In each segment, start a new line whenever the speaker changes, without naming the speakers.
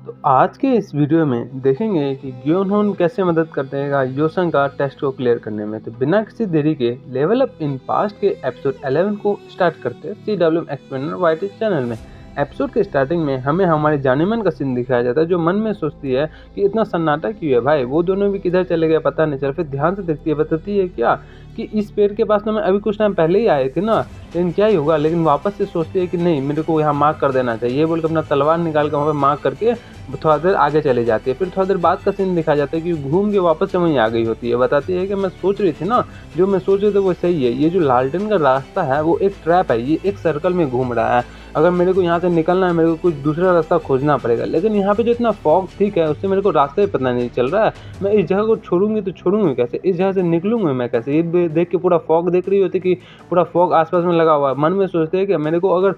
तो आज के इस वीडियो में देखेंगे कि ग्योनहोन कैसे मदद करते हैं योसंग का टेस्ट को क्लियर करने में। तो बिना किसी देरी के लेवल अप इन पास्ट के एपिसोड 11 को स्टार्ट करते हैं CWM एक्सप्लेनर वाइट चैनल में। एपिसोड के स्टार्टिंग में हमें हमारे जाने मन का सीन दिखाया जाता है, जो मन में सोचती है कि इतना सन्नाटा क्यों है भाई, वो दोनों भी किधर चले गए पता नहीं चल। फिर ध्यान से देखती है, बताती है क्या कि इस पेड़ के पास तो मैं अभी कुछ टाइम पहले ही आए थे ना, लेकिन क्या ही होगा। लेकिन वापस से सोचती है कि नहीं, मेरे को यहाँ मार्क कर देना चाहिए, ये बोल के अपना तलवार निकाल कर वहाँ पे मार्क करके थोड़ा देर आगे चली जाती है। फिर थोड़ा देर बाद का सीन दिखाया जाता है कि घूम के वापस से वहीं आ गई होती है। बताती है कि मैं सोच रही थी ना, जो मैं सोच रही थी वो सही है, ये जो लालटेन का रास्ता है वो एक ट्रैप है, ये एक सर्कल में घूम रहा है। अगर मेरे को यहाँ से निकलना है, मेरे को कुछ दूसरा रास्ता खोजना पड़ेगा। लेकिन यहाँ पे जो इतना फॉग ठीक है, उससे मेरे को रास्ता ही पता नहीं चल रहा है। मैं इस जगह को छोड़ूंगी तो छोड़ूंगी कैसे, इस जगह से निकलूंगी मैं कैसे। ये देख के पूरा फॉग देख रही होती कि पूरा फॉग आसपास में लगा हुआ है। मन में सोचते हैं कि मेरे को अगर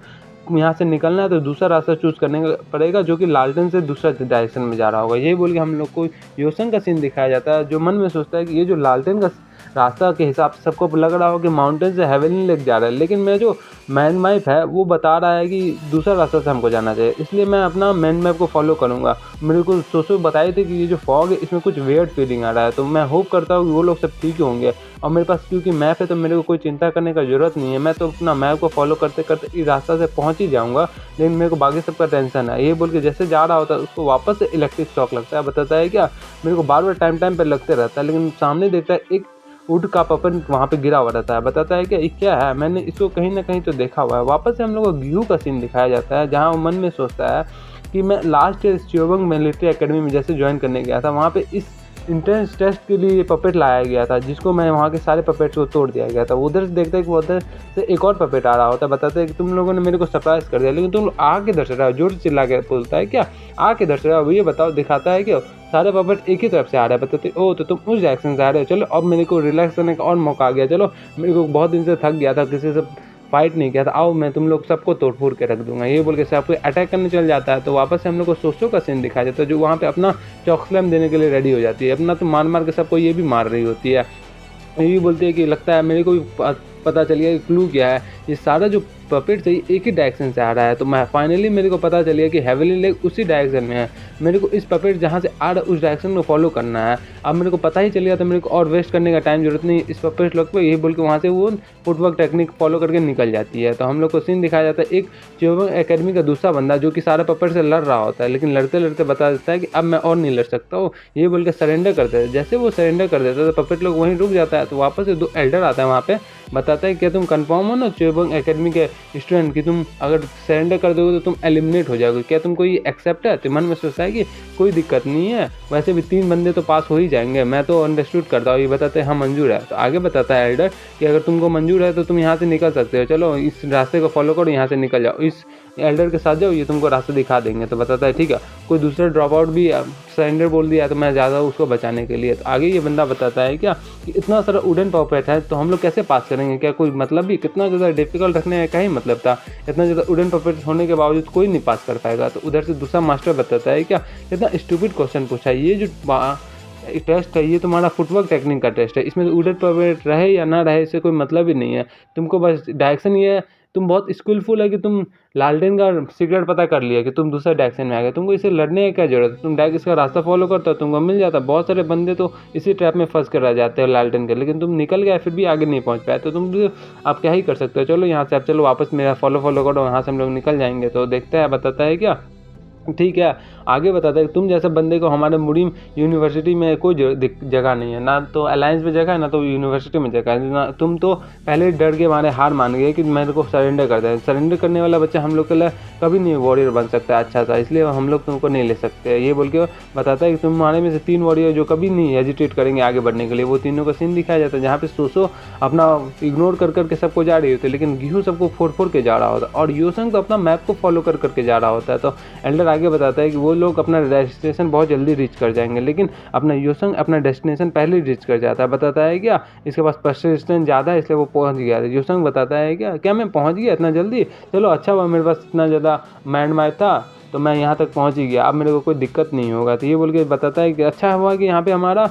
यहाँ से निकलना है तो दूसरा रास्ता चूज करने का पड़ेगा, जो कि लालटेन से दूसरा डायरेक्शन में जा रहा होगा। यही बोल के हम लोग को योसन का सीन दिखाया जाता है, जो मन में सोचता है कि ये जो लालटेन का रास्ता के हिसाब से सबको लग रहा हो कि माउंटेन से हेवनली लेक जा रहा है, लेकिन मैं जो मैन मैप है वो बता रहा है कि दूसरा रास्ता से हमको जाना चाहिए। इसलिए मैं अपना मैन मैप को फॉलो करूँगा। मेरे को सोचो बताए थे कि ये जो फॉग है इसमें कुछ वेयर्ड फीलिंग आ रहा है, तो मैं होप करता हूँ कि वो लोग सब ठीक होंगे। और मेरे पास क्योंकि मैप है तो मेरे को कोई चिंता करने का ज़रूरत नहीं है। मैं तो अपना मैप को फॉलो करते करते इस रास्ता से पहुँच ही जाऊँगा, लेकिन मेरे को बाकी सबका टेंशन है। ये बोल के जैसे जा रहा होता है उसको वापस से इलेक्ट्रिक शॉक लगता है। बताता है क्या, मेरे को बार बार टाइम पर लगते रहता है, लेकिन सामने देखता है एक वुड का पपन वहाँ पे गिरा हुआ रहता है। बताता है कि ये क्या है, मैंने इसको कहीं ना कहीं तो देखा हुआ है। वापस से हम लोग को ग्यू का सीन दिखाया जाता है, जहाँ वो मन में सोचता है कि मैं लास्ट ईयर च्योबंग मिलिट्री एकेडमी में जैसे ज्वाइन करने गया था, वहाँ पे इस इंट्रेंस टेस्ट के लिए पपेट लाया गया था, जिसको मैं वहाँ के सारे पपेट्स को तोड़ दिया गया था। उधर से देखता है कि उधर से एक और पपेट आ रहा होता है। बताते हैं कि तुम लोगों ने मेरे को सरप्राइज कर दिया, लेकिन तुम आ के दर्श रहे हो, जोर से चिल्ला के बोलता है क्या, आ के दर्श रहे हो ये बताओ। दिखाता है कि सारे पपेट एक ही तरफ से आ रहे हैं। बताते ओ तो तुम उस डायरेक्शन से आ रहे हो, चलो अब मेरे को रिलैक्स करने का और मौका आ गया। चलो मेरे को बहुत दिन से थक गया था, किसी से फाइट नहीं किया था, आओ मैं तुम लोग सबको तोड़ फोड़ के रख दूंगा। ये बोल के सबको अटैक करने चल जाता है। तो वापस से हम लोग को सोसो का सीन दिखाया जाता है, जो वहाँ पे अपना चॉकस्लैम देने के लिए रेडी हो जाती है। अपना तो मार मार के सबको ये भी मार रही होती है। ये भी बोलती है कि लगता है मेरे को भी पता चल गया कि क्लू क्या है, ये सारा जो पपेट से एक ही डायरेक्शन से आ रहा है। तो मैं फाइनली मेरे को पता चल गया कि हेवनली लेक उसी डायरेक्शन में है। मेरे को इस पपेट जहाँ से आ रहा है उस डायरेक्शन को फॉलो करना है। अब मेरे को पता ही चल गया, तो मेरे को और वेस्ट करने का टाइम जरूरत नहीं इस पपेट लोग पे। यही बोल के वहाँ से वो फुटवर्क टेक्निक फॉलो करके निकल जाती है। तो हम लोग को सीन दिखाया जाता है एक च्योबंग एकेडमी का दूसरा बंदा, जो कि सारे पपेट से लड़ रहा होता है, लेकिन लड़ते लड़ते बता देता है कि अब मैं और नहीं लड़ सकता हूँ। ये बोल के सरेंडर कर देता है। जैसे वो सरेंडर कर देता है तो पपेट लोग वहीं रुक जाता है। तो वापस से दो एल्डर आता है वहाँ पे, बताता है क्या तुम कंफर्म हो ना च्योबंग एकेडमी के स्टूडेंट कि तुम अगर सरेंडर कर दोगे तो तुम एलिमिनेट हो जाओगे, क्या तुमको ये एक्सेप्ट है। तो मन में सोचता है कि कोई दिक्कत नहीं है, वैसे भी 3 बंदे तो पास हो ही जाएंगे, मैं तो अंडरस्टूड करता हूँ। ये बताते हैं हाँ मंजूर है। तो आगे बताता है एल्डर कि अगर तुमको मंजूर है तो तुम यहाँ से निकल सकते हो, चलो इस रास्ते को फॉलो करो, यहाँ से निकल जाओ, इस एल्डर के साथ जाओ, ये तुमको रास्ता दिखा देंगे। तो बताता है ठीक है। कोई दूसरा ड्रॉप आउट भी सरेंडर बोल दिया तो मैं ज़्यादा उसको बचाने के लिए। तो आगे ये बंदा बताता है क्या कि इतना सारा वुडन पपेट है तो हम लोग कैसे पास करेंगे, क्या कोई मतलब भी, कितना ज़्यादा डिफिकल्ट रखने का ही मतलब था। इतना ज़्यादा वुडन पपेट होने के बावजूद कोई नहीं पास कर पाएगा। तो उधर से दूसरा मास्टर बताता है क्या, इतना स्टूपिड क्वेश्चन पूछा है, ये जो टेस्ट है ये तुम्हारा फुटवर्क टेक्निक का टेस्ट है, इसमें वुडन पपेट रहे या ना रहे इससे कोई मतलब ही नहीं है। तुमको बस डायरेक्शन ये है, तुम बहुत स्किलफुल है कि तुम लालटेन का सीक्रेट पता कर लिया कि तुम दूसरा डायरेक्शन में आ गए, तुमको इसे लड़ने की क्या जरूरत है, तुम डायरेक्ट इसका रास्ता फॉलो करते हो तुमको मिल जाता। बहुत सारे बंदे तो इसी ट्रैप में फंस कर रह जाते हैं लालटेन के, लेकिन तुम निकल गए फिर भी आगे नहीं पहुंच पाए। तो तुम आप क्या ही कर सकते हो, चलो यहाँ से आप चलो वापस मेरा फॉलो करो, यहाँ से हम लोग निकल जाएंगे। तो देखते हैं, बताता है क्या ठीक है। आगे बताता है कि तुम जैसे बंदे को हमारे मुरीम यूनिवर्सिटी में कोई जगह नहीं है, ना तो अलायंस में जगह है ना तो यूनिवर्सिटी में जगह है ना। तुम तो पहले डर के मारे हार मान गए कि मेरे को सरेंडर कर दे। सरेंडर करने वाला बच्चा हम लोग के लिए कभी नहीं वॉरियर बन सकता अच्छा सा, इसलिए हम लोग तुमको नहीं ले सकते। ये बोल के बताता है कि तुम्हारे में से 3 वॉरियर जो कभी नहीं हेजिटेट करेंगे आगे बढ़ने के लिए। वो तीनों का सीन दिखाया जाता है, जहाँ पे सोसो अपना इग्नोर कर करके सबको जा रही होती है, लेकिन गिहू सबको फोड़ के जा रहा होता है, और योसंग तो अपना मैप को फॉलो कर करके जा रहा होता है। तो एल्डर आगे बताता है कि वो लोग अपना डेस्टिनेशन बहुत जल्दी रीच कर जाएंगे, लेकिन अपना योसंग अपना डेस्टिनेशन पहले रीच कर जाता है। बताता है क्या इसके पास पर्सिस्टेंस ज़्यादा है इसलिए वो पहुंच गया। योसंग बताता है क्या मैं पहुंच गया इतना जल्दी, चलो अच्छा हुआ मेरे पास इतना ज़्यादा माइंड मैप था तो मैं यहाँ तक पहुँच ही गया, अब मेरे को कोई दिक्कत नहीं होगा। तो ये बोल के बताता है कि अच्छा हुआ कि यहाँ पे हमारा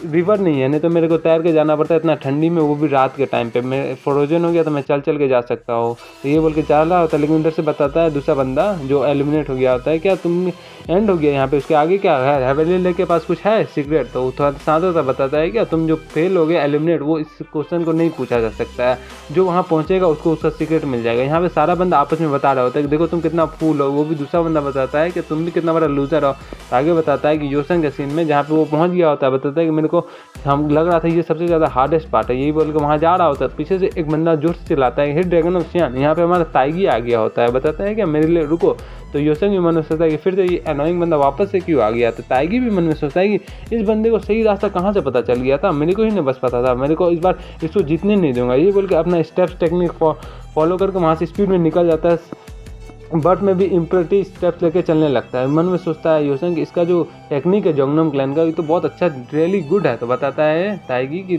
रिवर नहीं है, नहीं तो मेरे को तैर के जाना पड़ता है इतना ठंडी में, वो भी रात के टाइम पे। मैं फ्रोजन हो गया तो मैं चल चल के जा सकता हूँ। तो ये बोल के जा रहा होता है, लेकिन उधर से बताता है दूसरा बंदा जो एलिमिनेट हो गया होता है, क्या तुम एंड हो गया यहाँ पे, उसके आगे क्या है, हेवेली लेक के पास कुछ है सीक्रेट। तो थोड़ा शांत सा बताता है क्या तुम जो फेल हो गए एलिमिनेट, वो इस क्वेश्चन को नहीं पूछा जा सकता है, जो वहाँ पहुँचेगा उसको उसका सीक्रेट मिल जाएगा। यहाँ पे सारा बंदा आपस में बता रहा होता है कि देखो तुम कितना फूल हो, वो भी दूसरा बंदा बताता है कि तुम भी कितना बड़ा लूजर हो। आगे बताता है कि योसन के सीन में जहाँ पे वो पहुँच गया होता है, बताता है कि मेरे को हम लग रहा था ये सबसे ज़्यादा हार्डेस्ट पार्ट है, यही बोल के वहाँ जा रहा होता है। पीछे से एक बंदा जोर से चिल्लाता है हिट ड्रैगन ऑफ सियान, यहाँ पे हमारा ताइगी आ गया होता है। बताता है कि मेरे लिए रुको। तो योसन भी मन में सोचता है कि फिर से ये अनोइंग बंदा वापस से क्यों आ गया। तो ताइगी भी मन में सोचता है कि इस बंदे को सही रास्ता कहाँ से पता चल गया था, मेरे को ही नहीं बस पता था, मेरे को इस बार इसको जीतने नहीं दूंगा। ये बोल के अपना स्टेप्स टेक्निक फॉलो करके वहाँ से स्पीड में निकल जाता है। बर्ट में भी इम्परेटिव स्टेप्स लेके चलने लगता है। मन में सोचता है योसन कि इसका जो टेक्निक है जोंगनम क्लैन का, ये तो बहुत अच्छा, रियली गुड है। तो बताता है ताइगी कि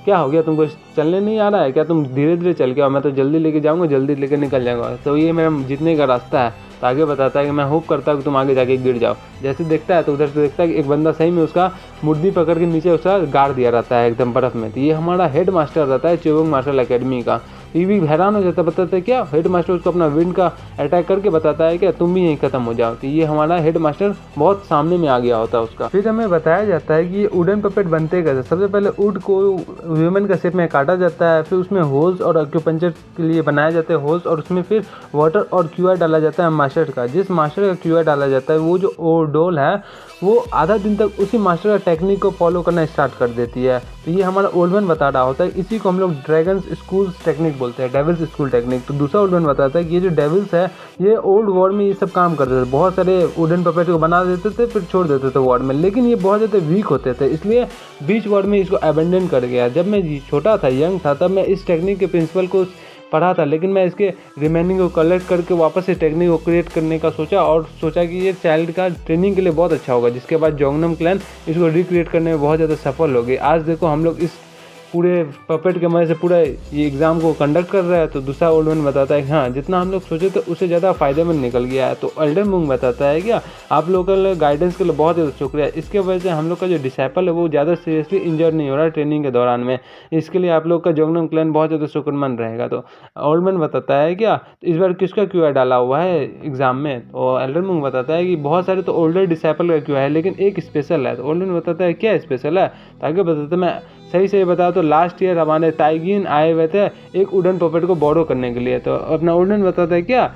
क्या हो गया, तुमको चलने नहीं आ रहा है क्या, तुम धीरे धीरे चल के आओ, मैं तो जल्दी लेके जाऊँगा, जल्दी लेके निकल जाऊँगा, तो ये मेरा जीतने का रास्ता है। तो आगे बताता है कि मैं होप करता हूँ कि तुम आगे जाके गिर जाओ। जैसे देखता है तो उधर से देखता है कि एक बंदा सही में उसका मुर्दी पकड़ के नीचे उसका गाड़ दिया रहता है एकदम बर्फ में। तो ये हमारा हेड मास्टर रहता है चोबंग मार्शल एकेडमी का। ये भी हैरान हो जाता है, बताता है क्या हेड मास्टर उसको अपना विंड का अटैक करके बताता है कि तुम भी यहीं खत्म हो जाओ। तो ये हमारा हेड मास्टर बहुत सामने में आ गया होता है उसका। फिर हमें बताया जाता है कि ये वुडन पपेट बनते कैसे। सबसे पहले वुड को ह्यूमन का शेप में काटा जाता है, फिर उसमें होल्स और एक्यूपंक्चर के लिए बनाए जाते हैं होल्स, और उसमें फिर वाटर और क्यूआर डाला जाता है मास्टर का। जिस मास्टर का क्यूआर डाला जाता है वो जो डोल है वो आधा दिन तक उसी मास्टर का टेक्निक को फॉलो करना स्टार्ट कर देती है। तो ये हमारा ओल्ड मैन बता रहा होता है, इसी को हम लोग ड्रैगन स्कूल टेक्निक बोलते हैं, डेविल्स स्कूल टेक्निक। तो दूसरा ओल्ड मैन बताता है कि ये जो डेविल्स है ये ओल्ड वॉर में ये सब काम करते थे, बहुत सारे वुडन पपेट को बना देते थे फिर छोड़ देते थे वॉर में, लेकिन ये बहुत ज़्यादा वीक होते थे, इसलिए बीच वॉर में इसको अबेंडन कर गया। जब मैं छोटा था, यंग था, तब मैं इस टेक्निक के प्रिंसिपल को पढ़ा था, लेकिन मैं इसके रिमेनिंग को कलेक्ट करके वापस से टेक्निक को क्रिएट करने का सोचा, और सोचा कि ये चाइल्ड का ट्रेनिंग के लिए बहुत अच्छा होगा। जिसके बाद जोंगनम क्लैन इसको रिक्रिएट करने में बहुत ज़्यादा सफल हो गई। आज देखो हम लोग इस पूरे पपेट के मदद से पूरा ये एग्ज़ाम को कंडक्ट कर रहा है। तो दूसरा ओल्ड मैन बताता है कि हाँ जितना हम लोग सोचे थे उससे ज़्यादा फ़ायदेमंद निकल गया है। तो एल्डर मुंग बताता है क्या आप लोगों के गाइडेंस के लिए बहुत ज़्यादा शुक्रिया, इसके वजह से हम लोग का जो डिसाइपल है वो ज़्यादा सीरियसली इंजर नहीं हो रहा है ट्रेनिंग के दौरान में, इसके लिए आप लोग का जोंगनम क्लैन बहुत ज़्यादा शुक्रमंद रहेगा। तो ओल्ड मैन बताता है क्या इस बार किसका क्यूआर डाला हुआ है एग्ज़ाम में। तो एल्डर मुंग बताता है कि बहुत सारे तो ओल्डर डिसाइपल का क्यूआर है, लेकिन एक स्पेशल है। तो ओल्ड मैन बताता है क्या स्पेशल है, ताकि बताते मैं सही से बता तो लास्ट ईयर हमारे ताइगिन आए हुए थे एक वुडन पपेट को बोरो करने के लिए। तो अपना वुडन बताता है क्या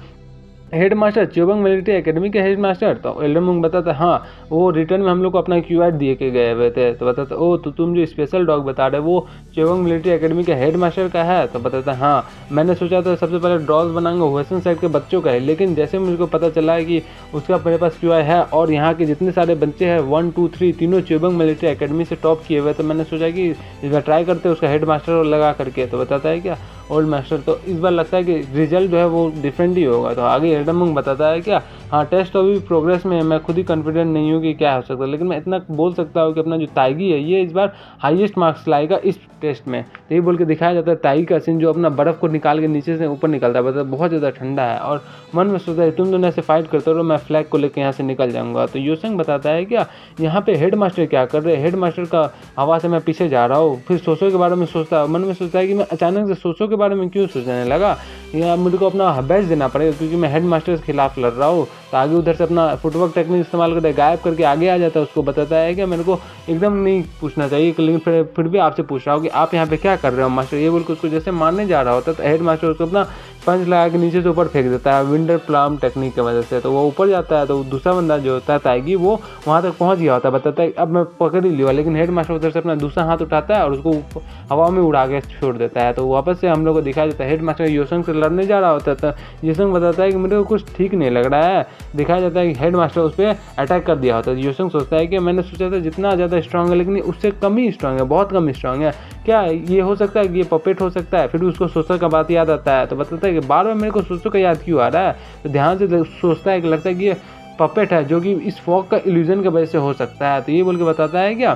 हेड मास्टर चोबंग मिलिट्री एकेडमी के हेड मास्टर। तो एल्डर मुंग बताता है हाँ वो रिटर्न में हम लोग को अपना क्यूआर दिए के गए हुए थे। तो बताता ओ तो तुम जो स्पेशल डॉग बता रहे वो चोबंग मिलिट्री एकेडमी के हेड मास्टर का है। तो बताता है हाँ मैंने सोचा था सबसे पहले डॉग्स बनाऊंगा वेस्टर्न साइड के बच्चों का है, लेकिन जैसे मुझको पता चला है कि उसका मेरे पास क्यूआर है और यहाँ के जितने सारे बच्चे हैं 1, 2, 3 तीनों चोबंग मिलिट्री एकेडमी से टॉप किए हुए, तो मैंने सोचा कि इस बार ट्राई करते उसका हेड मास्टर लगा करके। तो बताता है क्या ओल्ड मास्टर तो इस बार लगता है कि रिजल्ट जो है वो डिफरेंट ही होगा। तो आगे एल्डर मुंग बताता है क्या हाँ टेस्ट अभी प्रोग्रेस में है, मैं खुद ही कॉन्फिडेंट नहीं हूँ कि क्या हो सकता है, लेकिन मैं इतना बोल सकता हूँ कि अपना जो ताइगी है ये इस बार हाईएस्ट मार्क्स लाएगा इस टेस्ट में। तो ये बोल के दिखाया जाता है ताइगी का सीन जो अपना बर्फ़ को निकाल के नीचे से ऊपर निकलता है, मतलब बहुत ज़्यादा ठंडा है, और मन में सोचता है तुम दोनों ऐसे फाइट करते रहो, मैं फ्लैग को लेकर यहाँ से निकल जाऊँगा। तो योसेंग बताता है क्या यहाँ पे हेड मास्टर क्या कर रहे हैं, हेड मास्टर का हवा से मैं पीछे जा रहा हूँ। फिर सोचो के बारे में सोचता है, मन में सोचता है कि मैं अचानक से सोचो के बारे में क्यों सोचने लगा, या मुझे को अपना बेस्ट देना पड़ेगा क्योंकि मैं हेड मास्टर के खिलाफ लड़ रहा हूँ। तो आगे उधर से अपना फुटवर्क टेक्निक इस्तेमाल करके गायब करके आगे आ जाता है। उसको बताता है कि मेरे को एकदम नहीं पूछना चाहिए, लेकिन फिर भी आपसे पूछ रहा हूँ कि आप यहाँ पे क्या कर रहे हो मास्टर। ये बोल के उसको जैसे मारने जा रहा होता है तो हेड मास्टर उसको अपना पंच लगा के नीचे से ऊपर फेंक देता है विंडर प्लाम टेक्निक की वजह से। तो वो ऊपर जाता है, तो दूसरा बंदा जो होता है ताइगी वो वहाँ तक पहुँच गया होता है, बताता है अब मैं पकड़ ही लिया, लेकिन हेड मास्टर उधर से अपना दूसरा हाथ उठाता है और उसको हवा में उड़ा के छोड़ देता है। तो वापस से हम लोग को दिखाया जाता है हेड मास्टर योसेंग से लड़ने जा रहा होता है। तो योसेंग बताता है कि मेरे को कुछ ठीक नहीं लग रहा है, दिखाया जाता है कि हेड मास्टर उस पर अटैक कर दिया होता है। योसेंग सोचता है कि मैंने सोचा था जितना ज़्यादा स्ट्रांग है लेकिन उससे कम ही स्ट्रांग है, बहुत कम स्ट्रांग है, क्या ये हो सकता है कि ये पपेट हो सकता है। फिर उसको सोचो का बात याद आता है, तो बताता है कि बार बार मेरे को सोचो का याद क्यों आ रहा है। तो ध्यान से सोचता है कि लगता है कि ये पपेट है जो कि इस फॉग का इल्यूजन की वजह से हो सकता है। तो ये बोल के बताता है क्या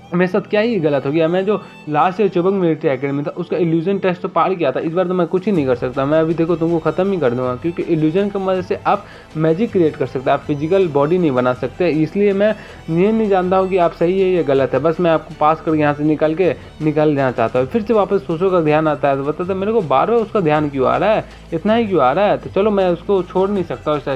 मेरे साथ क्या ही गलत हो गया। मैं जो लास्ट ईयर चुबंग मिलिट्री एकेडमी था उसका इल्यूजन टेस्ट तो पार किया था, इस बार तो मैं कुछ ही नहीं कर सकता। मैं अभी देखो तुमको ख़त्म ही कर दूंगा, क्योंकि इल्यूजन की मदद से आप मैजिक क्रिएट कर सकते हैं, आप फिजिकल बॉडी नहीं बना सकते। इसलिए मैं ये नहीं जानता हूँ कि आप सही है या गलत है, बस मैं आपको पास करके यहाँ से निकल जाना चाहता हूँ। फिर से वापस सोचो का ध्यान आता है तो बताता मेरे को बार बार उसका ध्यान क्यों आ रहा है, इतना ही क्यों आ रहा है। तो चलो मैं उसको छोड़ नहीं सकता उस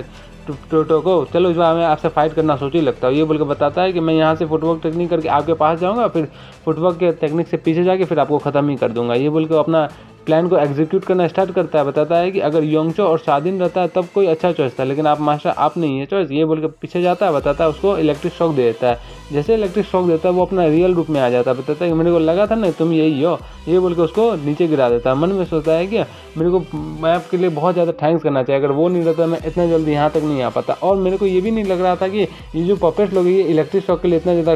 टोटो को, चलो इस बार मैं आपसे फाइट करना सोच ही लगता हूँ। ये बोल के बताता है कि मैं यहाँ से फुटवर्क टेक्निक करके आपके पास जाऊँगा, फिर फुटवर्क के टेक्निक से पीछे जाके फिर आपको ख़त्म ही कर दूंगा। ये बोल के अपना प्लान को एग्जीक्यूट करना स्टार्ट करता है। बताता है कि अगर योंगचो और सादिन रहता है तब कोई अच्छा चॉइस था, लेकिन आप मास्टर आप नहीं है चॉइस। ये बोल के पीछे जाता है, बताता है उसको इलेक्ट्रिक शॉक दे देता है। जैसे इलेक्ट्रिक शॉक देता है वो अपना रियल रूप में आ जाता है। बताता है कि मेरे को लगा था ना तुम यही हो। ये बोल के उसको नीचे गिरा देता है। मन में सोचता है कि मेरे को मैप के लिए बहुत ज़्यादा थैंक्स करना चाहिए, अगर वो नहीं रहता मैं इतना जल्दी यहाँ तक नहीं आ पाता। और मेरे को ये भी नहीं लग रहा था कि ये जो पपेट लोग ये इलेक्ट्रिक शॉक के लिए इतना ज़्यादा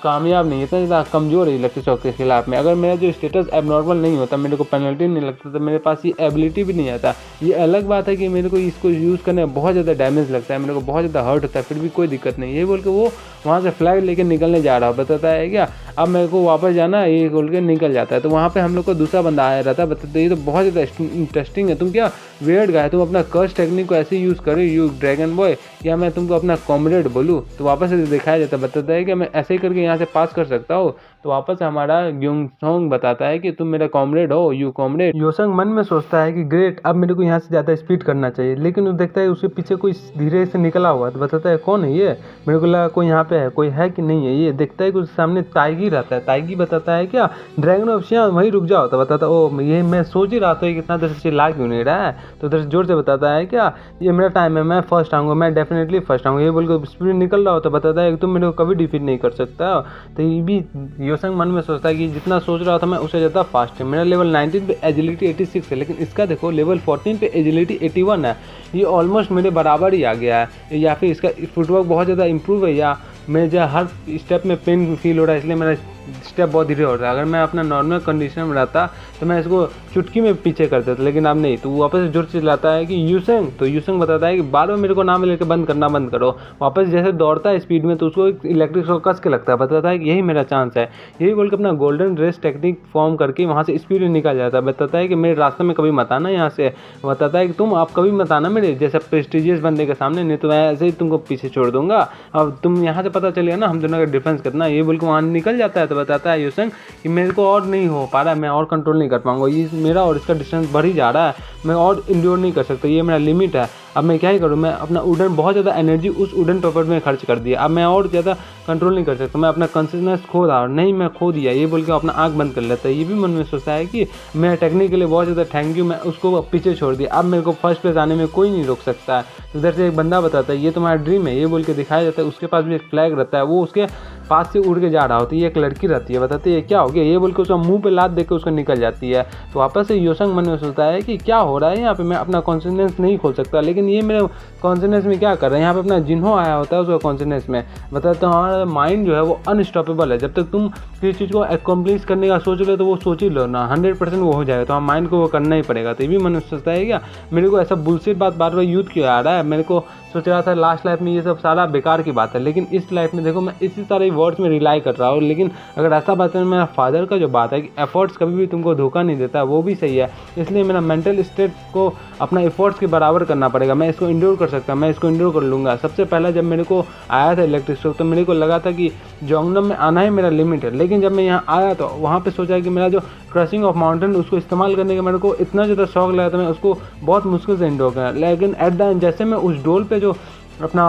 कामयाब नहीं, इतना ज़्यादा कमज़ोर है इलेक्ट्रिक शॉक के खिलाफ में। अगर मेरा जो स्टेटस एबनॉर्मल नहीं होता, मेरे को पेनल्टी नहीं लगता, तो मेरे पास ये एबिलिटी भी नहीं आता। ये अलग बात है कि मेरे को इसको यूज़ करने में बहुत ज़्यादा डैमेज लगता है, मेरे को बहुत ज़्यादा हर्ट होता है, फिर भी कोई दिक्कत नहीं। ये बोल के वो वहाँ से फ्लैग लेके निकलने जा रहा है। बताता है क्या अब मेरे को वापस जाना है, ये बोल के निकल जाता है। तो वहाँ पे हम लोग को दूसरा बंदा आया रहता है। बताते ये तो बहुत ज़्यादा इंटरेस्टिंग है, तुम क्या वियर्ड गाय, तुम अपना कर्स टेक्निक को ऐसे यूज़ करो यू ड्रैगन बॉय, या मैं तुमको अपना कॉमरेड बोलूँ। तो वापस से दिखाया जाता है। बताता है कि मैं ऐसे ही करके यहाँ से पास कर सकता हूँ। तो वापस से हमारा ग्योंगसोंग बताता है कि तुम मेरा कॉमरेड हो, यू कॉमरेड। योसंग मन में सोचता है कि ग्रेट, अब मेरे को यहाँ से ज़्यादा स्पीड करना चाहिए, लेकिन वो देखता है उसके पीछे कोई धीरे से निकला हुआ। तो बताता है कौन है ये, मेरे को लगा कोई यहाँ पे है, कोई है कि नहीं है। ये देखता है कि उसके सामने ताइगी रहता है। ताइगी बताता है क्या ड्रैगन ऑफ शियान वहीं रुक जाओ। तो बताता ओ ये मैं सोच ही रहा था कि कितना देर से चिल्ला क्यों नहीं रहा है। तो उधर जोर से बताता है क्या ये मेरा टाइम है, मैं फर्स्ट आऊँगा, मैं डेफिनेटली फर्स्ट आऊँगा। ये बोल के स्पीड निकल रहा हो। तो बताता है कि तुम मेरे को कभी डिफीट नहीं कर सकता। तो ये भी योसंग मन में सोचता है कि जितना सोच रहा था मैं उससे ज़्यादा फास्ट है। मेरा लेवल 19 पे एजिलिटी 86 है, लेकिन इसका देखो लेवल 14 पे एजिलिटी 81 है। ये ऑलमोस्ट मेरे बराबर ही आ गया है, या फिर इसका फुटवर्क बहुत ज़्यादा इंप्रूव है, या मेरे जो हर स्टेप में पेन फील हो रहा है इसलिए मेरा स्टेप बहुत धीरे हो रहा है। अगर मैं अपना नॉर्मल कंडीशन में रहता तो मैं इसको चुटकी में पीछे कर देता, लेकिन अब नहीं। तो वो वापस जोर से चिल्लाता है कि यूसंग। तो यूसंग बताता है कि बार बार मेरे को नाम लेकर बंद करो। वापस जैसे दौड़ता है स्पीड में तो उसको इलेक्ट्रिक शॉक कस के लगता है। बताता है कि यही मेरा चांस है। यही बोल के अपना गोल्डन रेस टेक्निक फॉर्म करके वहाँ से स्पीड में निकल जाता है। बताता है कि मेरे रास्ते में कभी मत आना यहाँ से। बताता है कि तुम आप कभी मत आना मेरे जैसा प्रेस्टिजियस बंदे के सामने, नहीं तो मैं ऐसे ही तुमको पीछे छोड़ दूंगा। अब तुम यहाँ से पता चलेगा ना हम दोनों का डिफेंस कितना। ये बोल के वहाँ निकल जाता है। तो बताता है यूसंग कि मेरे को और नहीं हो पा रहा है, मैं और कंट्रोल नहीं कर पाऊंगा, ये मेरा और इसका डिस्टेंस बढ़ ही जा रहा है, मैं और इंड्योर नहीं कर सकता, ये मेरा लिमिट है। अब मैं क्या ही करूँ, मैं अपना वुडन बहुत ज़्यादा एनर्जी उस वुडन पपेट में खर्च कर दिया, अब मैं और ज़्यादा कंट्रोल नहीं कर सकता, मैं अपना कॉन्शियसनेस खो रहा हूँ। नहीं मैं खो दिया। ये बोल के अपना आँख बंद कर लेता है। ये भी मन में सोचता है कि मैं टेक्निक के लिए बहुत ज़्यादा थैंक यू, मैं उसको पीछे छोड़ दिया, अब मेरे को फर्स्ट प्लेस आने में कोई नहीं रोक सकता है। उधर से एक बंदा बताता है ये तुम्हारा ड्रीम है। ये बोल के दिखाया जाता है उसके पास भी एक फ्लैग रहता है, वो उसके पास से उड़ के जा रहा होता है। ये एक लड़की रहती है। बताती है क्या हो गया। ये बोल के उसका मुंह पे लात देकर उसको निकल जाती है। तो वापस से योसंग मन में सोचता है कि क्या हो रहा है यहाँ पे, मैं अपना कॉन्फिडेंस नहीं खोल सकता, लेकिन ये मेरे कॉन्फिडेंस में क्या कर रहा है। यहाँ पे अपना जिन्हो आया होता है उसका कॉन्फिडेंस में। बताते हैं हमारा माइंड जो है वो अनस्टॉपेबल है। जब तक तुम किसी चीज़ को एक्म्प्लिश करने का सोच रहे हो तो वो सोच ही लो ना, 100% वो हो जाएगा। तो हम माइंड को वो करना ही पड़ेगा। तो ये भी मन में सोचता है क्या मेरे को ऐसा बुलशिट बात बार बार यूथ क्यों आ रहा है। मेरे को सोच रहा था लास्ट लाइफ में ये सब सारा बेकार की बात है, लेकिन इस लाइफ में देखो मैं इसी सारे वर्ड्स में रिलाई कर रहा हूँ। लेकिन अगर ऐसा बात है मेरा फादर का जो बात है कि एफर्ट्स कभी भी तुमको धोखा नहीं देता, वो भी सही है। इसलिए मेरा मेंटल स्टेट को अपना एफर्ट्स के बराबर करना पड़ेगा। मैं इसको इंड्योर कर सकता, मैं इसको इंड्योर कर लूँगा। सबसे पहला जब मेरे को आया था इलेक्ट्रिक शॉक तो मेरे को लगा था कि जोंगनम में आना ही मेरा लिमिट है, लेकिन जब मैं यहाँ आया तो वहाँ पे सोचा कि मेरा जो क्रशिंग ऑफ माउंटेन उसको इस्तेमाल करने का मेरे को इतना ज़्यादा शौक लगा था, मैं उसको बहुत मुश्किल से इंड्योर करा। लेकिन एट द एंड जैसे मैं उस डोल पे जो अपना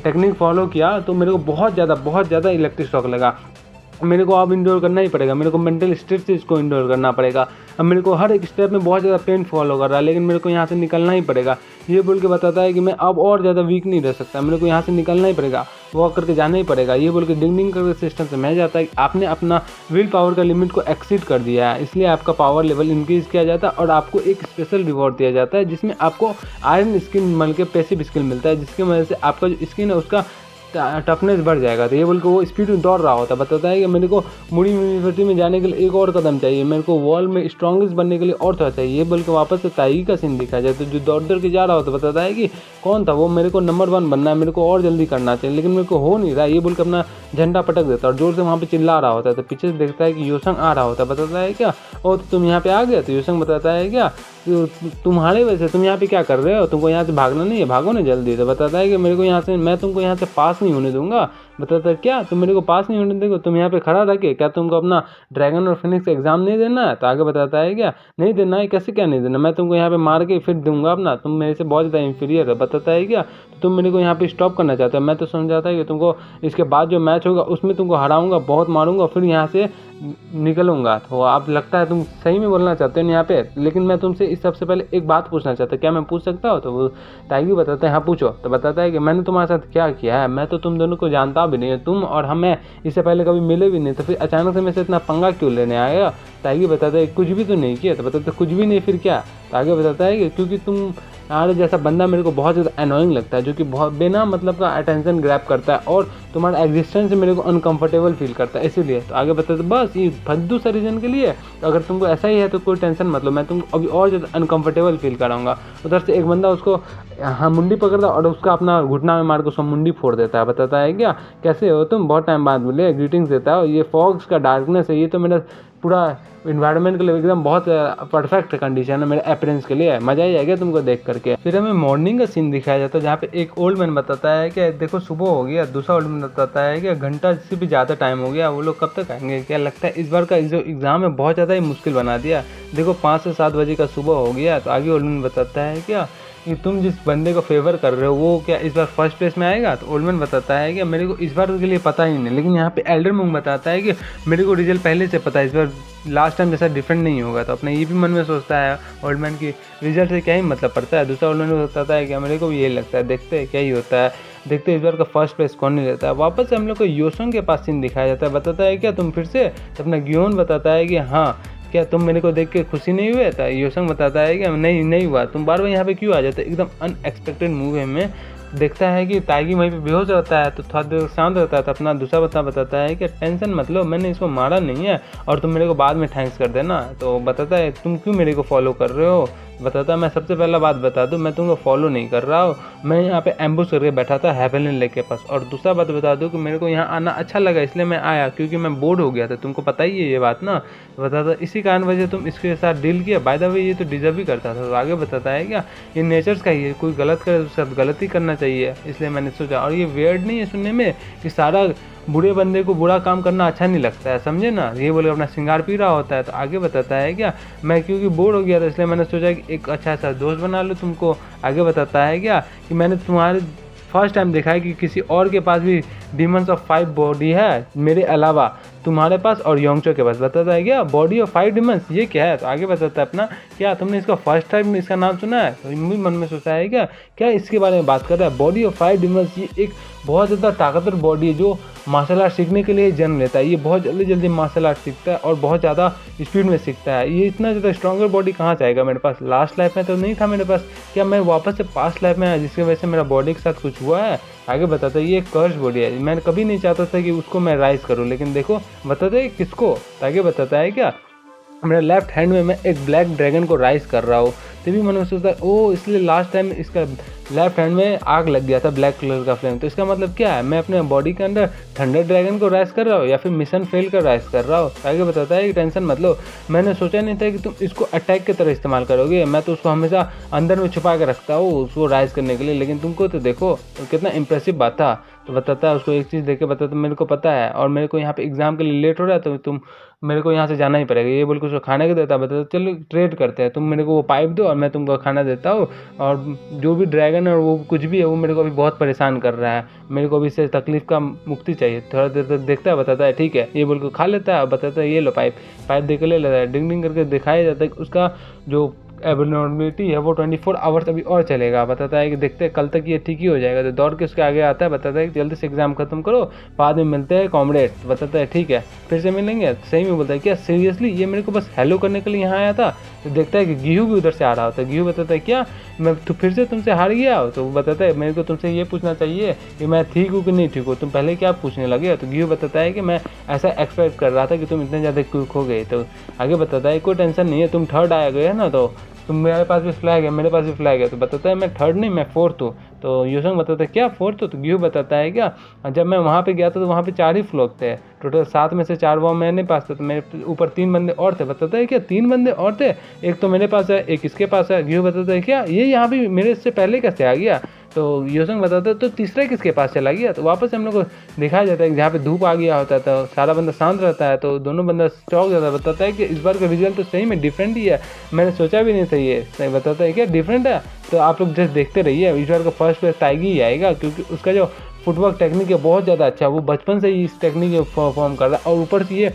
टेक्निक फॉलो किया तो मेरे को बहुत ज़्यादा इलेक्ट्रिक शॉक लगा। मेरे को अब इंडोर करना ही पड़ेगा, मेरे को मेंटल स्टेट से इसको इंडोर करना पड़ेगा। अब मेरे को हर एक स्टेप में बहुत ज़्यादा पेन फॉलो कर रहा है, लेकिन मेरे को यहाँ से निकलना ही पड़ेगा। ये बोल के बताता है कि मैं अब और ज़्यादा वीक नहीं रह सकता, मेरे को यहाँ से निकलना ही पड़ेगा, वॉक करके जाना ही पड़ेगा। ये बोल के डिंग डिंग करके सिस्टम से मैं जाता है कि आपने अपना विल पावर का लिमिट को एक्सीड कर दिया है, इसलिए आपका पावर लेवल इंक्रीज़ किया जाता है और आपको एक स्पेशल रिवॉर्ड दिया जाता है जिसमें आपको आयरन स्किन मिल के पैसिव स्किल मिलता है, जिसकी वजह से आपका जो स्किन है उसका टफनेस बढ़ जाएगा। तो ये बोल के वो स्पीड में दौड़ रहा होता है, बताता है कि मेरे को मुड़ी यूनिवर्सिटी में जाने के लिए एक और कदम चाहिए, मेरे को वॉल में स्ट्रॉन्गेस्ट बनने के लिए और थोड़ा चाहिए। ये बोल के वापस से ताइगी का सीन दिखा जाए, तो जो दौड़ दौड़ के जा रहा होता है बताता है कि कौन था वो, मेरे को नंबर 1 बनना है, मेरे को और जल्दी करना चाहिए, लेकिन मेरे को हो नहीं रहा। ये बोल के अपना झंडा पटक देता है और जोर से वहाँ पे चिल्ला रहा होता है। तो पीछे से देखता है कि योसंग आ रहा होता है, बताता है क्या ओ तुम यहाँ पे आ गए। तो योसंग बताता है क्या तुम्हारे वजह से, तुम यहाँ पे क्या कर रहे हो, तुमको यहाँ से भागना नहीं है, भागो ना जल्दी। तो बताता है कि मेरे को यहाँ से, मैं तुमको यहाँ से पास नहीं होने दूंगा। बताता है क्या तुम मेरे को पास नहीं होने देंगे, तुम यहाँ पे खड़ा रह के क्या तुमको अपना ड्रैगन और फिनिक्स एग्जाम नहीं देना है। तो आगे बताता है क्या नहीं देना है, कैसे क्या नहीं देना, मैं तुमको यहाँ पे मार के फिर दूंगा अपना, तुम मेरे से बहुत ज़्यादा इंफीरियर है। बताता है क्या तो तुम मेरे को यहाँ पे स्टॉप करना चाहते हो, मैं तो समझाता है कि तुमको इसके बाद जो मैच होगा उसमें तुमको हराऊंगा, बहुत मारूंगा, फिर यहाँ से निकलूंगा। तो आप लगता है तुम सही में बोलना चाहते हो यहाँ पे, लेकिन मैं तुमसे इस सबसे पहले एक बात पूछना चाहता हूँ, क्या मैं पूछ सकता हूँ। तो वो ताइगी बताता है हाँ पूछो। तो बताता है कि मैंने तुम्हारे साथ क्या किया है, मैं तो तुम दोनों को जानता भी नहीं है, तुम और हमें इससे पहले कभी मिले भी नहीं, तो फिर अचानक से मेरे से इतना पंगा क्यों लेने आएगा। ताइगी बताता है कुछ भी तो नहीं किया। तो बताता है कुछ भी नहीं फिर क्या। तो आगे बताता है कि क्योंकि तुम यार जैसा बंदा मेरे को बहुत ज़्यादा अनोइंग लगता है, जो कि बहुत बिना मतलब का अटेंशन ग्रैब करता है और तुम्हारा एग्जिस्टेंस मेरे को अनकंफर्टेबल फील करता है, इसीलिए। तो आगे बताते बस ये फद्दू सा रीज़न के लिए, तो अगर तुमको ऐसा ही है तो कोई टेंशन मत लो, मैं तुमको अभी और ज़्यादा अनकंफर्टेबल फील कराऊंगा। उधर से एक बंदा उसको हाँ मुंडी पकड़ता और उसका अपना घुटना में मार के उसको मुंडी फोड़ देता है। बताता है क्या कैसे हो तुम, बहुत टाइम बाद मिले, ग्रीटिंग्स देता है। और ये फॉग्स का डार्कनेस है, ये तो मेरा पूरा इन्वायरमेंट के लिए एकदम बहुत परफेक्ट कंडीशन है मेरे अपीयरेंस के लिए, मजा ही आएगा तुमको देख करके। फिर हमें मॉर्निंग का सीन दिखाया जाता है, जहाँ पे एक ओल्ड मैन बताता है कि देखो सुबह हो गया, दूसरा ओल्ड मैन बताता है कि घंटा से भी ज़्यादा टाइम हो गया, वो लोग कब तक आएंगे, क्या लगता है इस बार का जो एग्ज़ाम है बहुत ज़्यादा ही मुश्किल बना दिया, देखो 5 से 7 बजे का सुबह हो गया। तो आगे ओल्ड मैन बताता है क्या कि तुम जिस बंदे को फेवर कर रहे हो वो क्या इस बार फर्स्ट प्लेस में आएगा। तो ओल्ड मैन बताता है कि मेरे को इस बार के लिए पता ही नहीं, लेकिन यहाँ पे एल्डर मूंग बताता है कि मेरे को रिजल्ट पहले से पता है, इस बार लास्ट टाइम जैसा डिफरेंट नहीं होगा। तो अपने ये भी मन में सोचता है ओल्ड मैन की रिजल्ट से क्या ही मतलब पड़ता है। दूसरा ओल्ड मैन बताता है कि मेरे को भी यही लगता है, देखते हैं क्या ही होता है, देखते हैं इस बार का फर्स्ट प्लेस कौन नहीं रहता है। वापस से हम लोग को योसंग के पास सीन दिखाया जाता है, बताता है क्या तुम फिर से। तो अपना ग्योन बताता है कि हाँ क्या तुम मेरे को देख के खुशी नहीं हुए था। योसंग बताता है कि नहीं हुआ, तुम बार बार यहाँ पे क्यों आ जाते। एकदम अनएक्सपेक्टेड मूव में देखता है कि ताइगी वहीं पे बेहोश रहता है, तो थोड़ा देर शांत रहता है। तो अपना दूसरा बताता है कि टेंशन मत लो, मैंने इसको मारा नहीं है और तुम मेरे को बाद में थैंक्स कर देना। तो बताता है तुम क्यों मेरे को फॉलो कर रहे हो। बताता है मैं सबसे पहला बात बता दूं, मैं तुमको फॉलो नहीं कर रहा हूँ, मैं यहाँ पे एम्बुश करके बैठा था हेवनली लेक के पास। और दूसरा बात बता दूं कि मेरे को यहाँ आना अच्छा लगा, इसलिए मैं आया, क्योंकि मैं बोर्ड हो गया था, तुमको पता ही है ये बात ना। बताता इसी कारण वजह तुम इसके साथ डील किया, बाय द वे ये तो डिजर्व ही करता था। तो आगे बताता है क्या ये नेचर्स का ही है, कोई गलत करे तो सब गलत ही करना चाहिए, इसलिए मैंने सोचा। और ये वियर्ड नहीं है सुनने में कि सारा बुरे बंदे को बुरा काम करना अच्छा नहीं लगता है, समझे ना। ये बोले अपना श्रृंगार पी रहा होता है। तो आगे बताता है क्या मैं क्योंकि बोर हो गया था इसलिए मैंने सोचा कि एक अच्छा सा दोस्त बना लो तुमको। आगे बताता है क्या कि मैंने तुम्हारे फर्स्ट टाइम देखा है कि किसी और के पास भी डीमंस ऑफ 5 बॉडी है मेरे अलावा, तुम्हारे पास और योंगचो के पास। बताता है क्या बॉडी ऑफ 5 डिमंस, ये क्या है। तो आगे बताता है अपना क्या तुमने इसका फर्स्ट टाइम इसका नाम सुना है। तो मुझे मन में सोचा है क्या इसके बारे में बात कर रहा है। बॉडी ऑफ 5 डिमंस ये एक बहुत ज़्यादा ताकतवर बॉडी है जो मार्शल आर्ट सीखने के लिए जन्म लेता है। ये बहुत जल्दी मार्शल आर्ट सीखता है और बहुत ज़्यादा स्पीड में सीखता है। ये इतना ज़्यादा स्ट्रॉन्गर बॉडी कहाँ से आएगा मेरे पास, लास्ट लाइफ में तो नहीं था मेरे पास, क्या मैं वापस से पास्ट लाइफ में आया जिसकी वजह से मेरा बॉडी के साथ कुछ हुआ है। आगे बताता है ये एक कर्स बॉडी है, मैं कभी नहीं चाहता था कि उसको मैं राइज करूँ, लेकिन देखो बताते हैं किसको। आगे बताता है क्या मेरा लेफ्ट हैंड में मैं एक ब्लैक ड्रैगन को राइज कर रहा हूँ। तभी मन में सोचता है ओ इसलिए लास्ट टाइम इसका लेफ्ट हैंड में आग लग गया था ब्लैक कलर का फ्लेम, तो इसका मतलब क्या है मैं अपने बॉडी के अंदर थंडर ड्रैगन को राइज कर रहा हूँ या फिर मिशन फेल कर राइज कर रहा हूँ। आगे बताता है कि टेंशन मत लो, मैंने सोचा नहीं था कि तुम इसको अटैक की तरह इस्तेमाल करोगे, मैं तो उसको हमेशा अंदर में छुपा के रखता हूँ उसको राइज करने के लिए, लेकिन तुमको तो देखो तो कितना इंप्रेसिव बात था। तो बताता है उसको एक चीज़ देख के बताता मेरे को पता है और मेरे को यहाँ पे एग्जाम के लिए लेट हो रहा है तो तुम मेरे को यहाँ से जाना ही पड़ेगा। ये बोल के उसको खाने को देता, बताता चलो ट्रेड करते हैं, तुम मेरे को वो पाइप दो और मैं तुमको खाना देता हूँ, और जो भी ड्रैगन और वो कुछ भी है वो मेरे को अभी बहुत परेशान कर रहा है, मेरे को अभी इससे तकलीफ का मुक्ति चाहिए। थोड़ा देर तक देखता है, बताता है ठीक है, ये बोल के खा लेता है, बताता है ये लो पाइप दे के ले लेता है। डिंग डिंग करके दिखाया जाता है उसका जो एबनॉर्मलिटी है वो 24 आवर्स अभी और चलेगा। बताता है कि देखते हैं कल तक ये ठीक ही हो जाएगा। तो दौड़ के उसके आगे आता है, बताता है कि जल्दी से एग्जाम खत्म करो, बाद में मिलते हैं कॉमरेड। बताता है ठीक है, फिर से मिलेंगे। सही में बोलता है क्या सीरियसली ये मेरे को बस हेलो करने के लिए यहाँ आया था। तो देखता है कि गेहूँ भी उधर से आ रहा होता है। गेहूँ बताता है क्या मैं तो फिर से तुमसे हार गया हो। तो वो बताता है मेरे को तुमसे ये पूछना चाहिए कि मैं ठीक हूँ कि नहीं ठीक हूँ, तुम पहले क्या पूछने लगे। तो गेहूँ बताता है कि मैं ऐसा एक्सपेक्ट कर रहा था कि तुम इतने ज़्यादा क्विक हो गए। तो आगे बताता है कोई टेंशन नहीं है, तुम थर्ड आ गए ना, तो तुम मेरे पास भी फ्लैग है, मेरे पास भी फ्लैग है। तो बताता है मैं थर्ड नहीं, मैं फोर्थ हूँ। तो यूसंग बताता है क्या फोर्थ हो। तो गेहूँ बताता है क्या जब मैं वहाँ पे गया था तो वहाँ पे 4 ही फ्लैग थे, टोटल 7 में से 4 वो मेरे पास थे, तो मेरे ऊपर 3 बंदे और थे। बताता है क्या 3 बंदे और थे, एक तो मेरे पास है एक इसके पास है। गेहूँ बताता है क्या ये यहाँ भी मेरे से पहले कैसे आ गया। तो यूसंग बताता है तो तीसरा किसके पास चला गया। तो वापस हम लोग को दिखाया जाता है कि जहाँ पे धूप आ गया होता है तो सारा बंदा शांत रहता है, तो दोनों बंदा चौंक जाता है। बताता है कि इस बार का रिजल्ट तो सही में डिफरेंट ही है, मैंने सोचा भी नहीं था ये। सही बताता है क्या डिफरेंट है। तो आप लोग जस्ट देखते रहिए, इस बार का फर्स्ट प्लेस टाइगी ही आएगा, क्योंकि उसका जो फुटवर्क टेक्निक है बहुत ज़्यादा अच्छा है, वो बचपन से ही इस टेक्निक परफॉर्म कर रहा है, और ऊपर से ये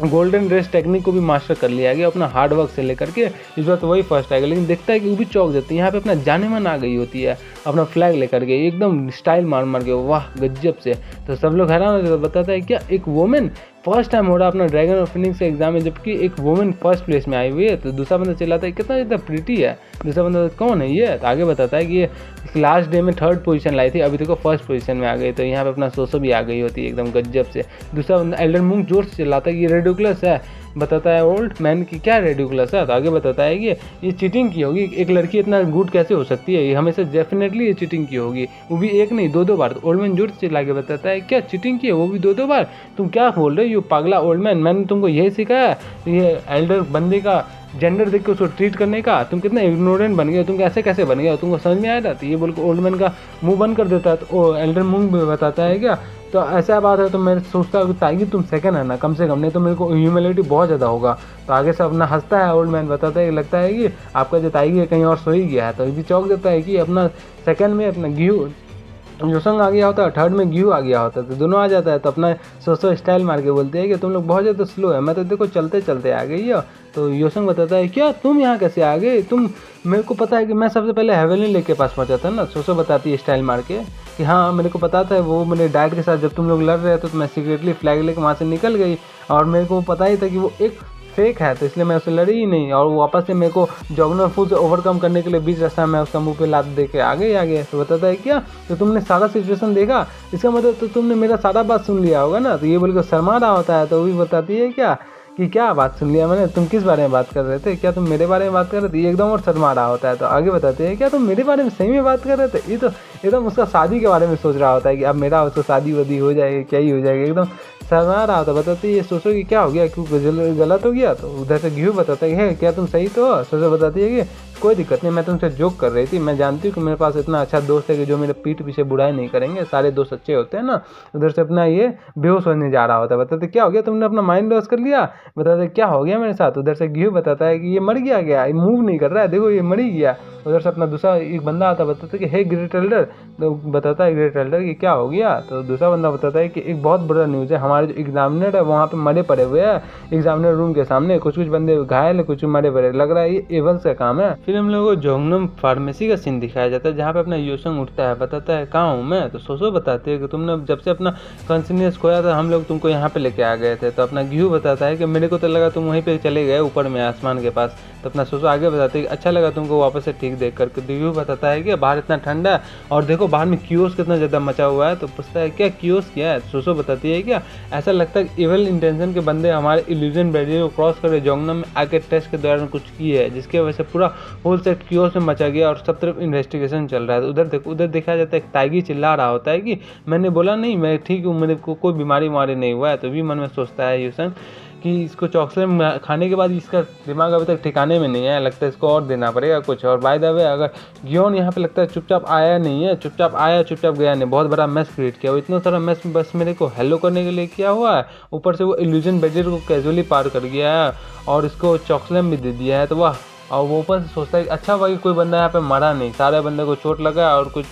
गोल्डन रेस टेक्निक को भी मास्टर कर लिया गया अपना हार्ड वर्क से लेकर के। इस बार तो वही फर्स्ट आएगा, लेकिन देखता है कि वो भी चौंक जाती है। यहाँ पे अपना जाने मन आ गई होती है अपना फ्लैग लेकर के, एकदम स्टाइल मार मार के, वाह गजब से। तो सब लोग हैरान हो जाते, बताता है क्या एक वुमेन फर्स्ट टाइम हो रहा अपना ड्रैगन ऑफ फिनिक्स एग्जाम में, जबकि एक वुमेन फर्स्ट प्लेस में आई हुई है। तो दूसरा बंदा चिल्लाता है कितना ज़्यादा प्रीटी है। दूसरा बंदा कौन है ये। तो आगे बताता है कि ये लास्ट डे में थर्ड पोजीशन लाई थी, अभी देखो फर्स्ट पोजीशन में आ गई। तो यहाँ पे अपना सोसो भी आ गई होती है एकदम गजब से। दूसरा बंदा एल्डर मूंग जोर से चिल्लाता है कि ये रेडिकुलस है। बताता है ओल्ड मैन की क्या रेडिकुलस है। तो आगे बताता है कि ये चीटिंग की होगी, एक लड़की इतना गुड कैसे हो सकती है, ये हमेशा डेफिनेटली ये चीटिंग की होगी, वो भी एक नहीं 2-2 बार। तो ओल्ड मैन जोर से चिल्ला के बताता है क्या चीटिंग की है, वो भी 2-2 बार। तुम क्या बोल रहे हो ये पागला ओल्ड मैन, मैंने तुमको यही सिखाया ये एल्डर बंदे का जेंडर देख के उसको ट्रीट करने का। तुम कितना इग्नोरेंट बन गए, तुम ऐसे कैसे बन गए, तुमको समझ में आया था। तो ये बोल के ओल्ड मैन का मुंह बंद कर देता है। तो एल्डर मुंह भी बताता है क्या तो ऐसा बात है। तो मैं सोचता हूँ ताकि तुम सेकंड है ना कम से कम, नहीं तो मेरे को ह्यूमिलिटी बहुत ज़्यादा होगा। तो आगे से अपना हंसता है ओल्ड मैन, बताता है लगता है कि आपका जो ताइगी है कहीं और सो ही गया है। तो ये भी चौंक देता है कि अपना सेकंड में अपना गेहूँ यूसंग आ गया होता है, थर्ड में गेहूँ आ गया होता है। तो दोनों आ जाता है। तो अपना सोसो स्टाइल मार के बोलते हैं कि तुम लोग बहुत ज़्यादा स्लो है, मैं तो देखो चलते चलते आ गई हो। तो यूसंग बताता है क्या तुम यहाँ कैसे आ गए, तुम मेरे को पता है कि मैं सबसे पहले हेवनली लेक के पास पहुँचा था ना। सोसो बताती है स्टाइल मार के कि हाँ मेरे को पता था, वो मेरे डैड के साथ जब तुम लोग लड़ रहे थे तो मैं सीक्रेटली फ्लैग लेके वहाँ से निकल गई, और मेरे को पता ही था कि वो एक फेक है, तो इसलिए मैं उससे लड़ी ही नहीं। और वो वापस से मेरे को जॉगनर फूल से ओवरकम करने के लिए बीच रास्ता में उसका मुंह पे लात दे के आ गए। तो बताता है क्या तो तुमने सारा सिचुएशन देखा, इसका मतलब तो तुमने मेरा सारा बात सुन लिया होगा ना। तो ये बोल के शर्मा रहा होता है। तो वो भी बताती है क्या कि क्या बात सुन लिया मैंने, तुम किस बारे में बात कर रहे थे, क्या तुम मेरे बारे में बात कर रहे थे। ये एकदम और शर्मा रहा होता है। तो आगे बताते हैं क्या तुम मेरे बारे में सही में बात कर रहे थे। ये तो एकदम उसका शादी के बारे में सोच रहा होता है कि अब मेरा उसको शादी वादी हो जाएगी, क्या ही हो जाएगा, एकदम शर्मा रहा था। बताते ये सोचो कि क्या हो गया, क्यों गलत हो गया। तो उधर से गेहूँ बताता है क्या तुम सही तो हो। सोचो बताती है कि कोई दिक्कत नहीं, मैं तुमसे जोक कर रही थी, मैं जानती हूँ कि मेरे पास इतना अच्छा दोस्त है कि जो मेरे पीठ पीछे बुराई नहीं करेंगे, सारे दोस्त अच्छे होते हैं ना। उधर से अपना ये बेहोश होने जा रहा होता है। बताते क्या हो गया, तुमने अपना माइंड लॉस कर लिया। बताते क्या हो गया मेरे साथ। उधर से गेहूँ बताता है कि ये मर गया, क्या ये मूव नहीं कर रहा है, देखो ये मर ही गया। उधर से अपना दूसरा एक बंदा आता है, बताता है कि हे ग्रेट एल्डर। तो बताता है ग्रेट एल्डर कि क्या हो गया। तो दूसरा बंदा बताता है कि एक बहुत बड़ा न्यूज़ है, हमारे जो एग्जामिनर है वहाँ पे मरे पड़े हुए हैं एग्जामिनर रूम के सामने, कुछ बंदे घायल है, कुछ मरे पड़े, लग रहा है ये एवल्स का काम है। फिर हम लोगों को जोंगनम फार्मेसी का सीन दिखाया जाता है, जहाँ पे अपना यूसंग उठता है, बताता है कहाँ हूँ मैं। तो सोसो बताते हैं कि तुमने जब से अपना कॉन्शियसनेस खोया था हम लोग तुमको यहाँ पे लेके आ गए थे। तो अपना गेहूँ बताता है कि मेरे को तो लगा तुम वहीं पे चले गए ऊपर में आसमान के पास। तो अपना सोसो आगे बताते हैं कि अच्छा लगा तुमको वापस से ठीक देख करके। गेहूँ बताता है कि बाहर इतना ठंडा है और देखो बाहर में कियोस कितना ज़्यादा मचा हुआ है। तो पूछता है क्या कियोस क्या है। सोसो बताती है क्या ऐसा लगता है इवल इंटेंशन के बंदे हमारे इल्यूजन बैरियर को क्रॉस करके जोंगनम में आके टेस्ट के दौरान कुछ किए है, जिसकी वजह से पूरा होल सेट कियोस में मचा गया और सब तरफ इन्वेस्टिगेशन चल रहा है। उधर देखा जाता है एक टाइगी चिल्ला रहा होता है कि मैंने बोला नहीं मैं ठीक हूँ, मेरे को कोई बीमारी नहीं हुआ है। तो भी मन में सोचता है यूसन कि इसको चॉकलेट खाने के बाद इसका दिमाग अभी तक ठिकाने में नहीं है, लगता है इसको और देना पड़ेगा कुछ। और बाय द वे अगर गियोन यहाँ पे लगता है चुपचाप आया नहीं है, चुपचाप आया चुपचाप गया नहीं, बहुत बड़ा मैस क्रिएट किया। वो इतना सारा मैस बस मेरे को हेलो करने के लिए किया हुआ है, ऊपर से वो इल्यूजन बैरियर को कैजुअली पार कर गया है और इसको चॉकलेट भी दे दिया है। तो वाह, और वो ऊपर से सोचता है अच्छा भाई कोई बंदा यहाँ पे मरा नहीं, सारे बंदे को चोट लगा और कुछ